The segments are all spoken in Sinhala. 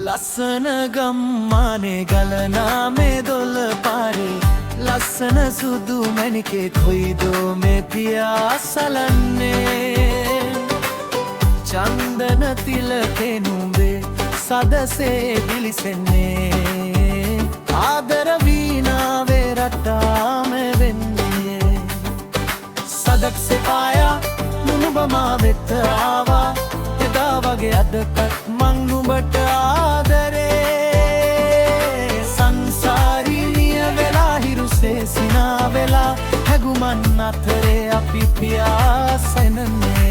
ලස්සන ගම්මානේ ගලනා මේ දොළ පාරේ ලස්සන සුදු මැණිකේ කොයිදෝ මේ පියා සලන්නේ චන්දන තිලකේ නුඹේ සදසේ දිලිසෙන්නේ ආදර වීණාවේ රටාම වෙන්නේ සදක් සෙපායා නුඹ මා වෙත ආවා එදා වගේ අදටත් මං නුඹට ආදරේ සංසාරී නිය වෙලා හිරුසේ සිනා වෙලා හැගුමන් අතරේ අපි පියාසෙනනේ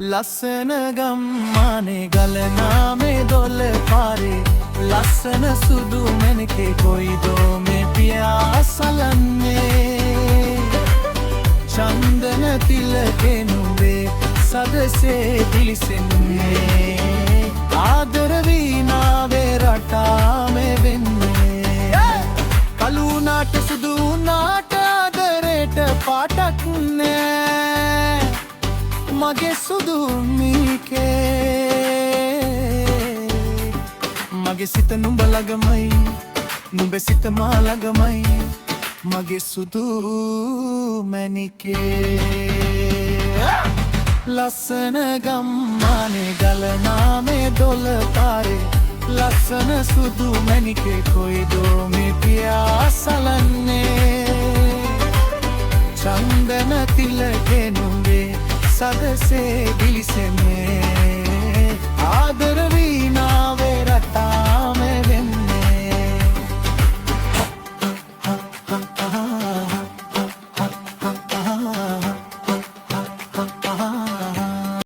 ලස්සන ගම්මානේ ගලනා මේ දොළ පාරේ ලස්සන සුදු මැණිකේ කොයිදෝ මේ පියා සලන්නේ චන්දන තිලකේ නුඹේ සදසේ දිලිසෙන්නේ ආදර වීණාවේ රටාම වෙන්නේ කළු නාට සුදු නාට ආදරේට පාටක් නෑ මගේ සුදු මීකේ මගේ සිත නුඹ ළඟමයි නුඹේ සිත මා ළඟමයි මගේ සුදු මැණිකේ ලස්සන ගම්මානේ ගලනා මේ දොළ පාරේ ලස්සන සුදු මැණිකේ කොයිදෝ මේ පියා සලන්නේ චන්දන තිලකේ නුඹේ සදසේ දිලිසෙන්නේ ආදර වීණාව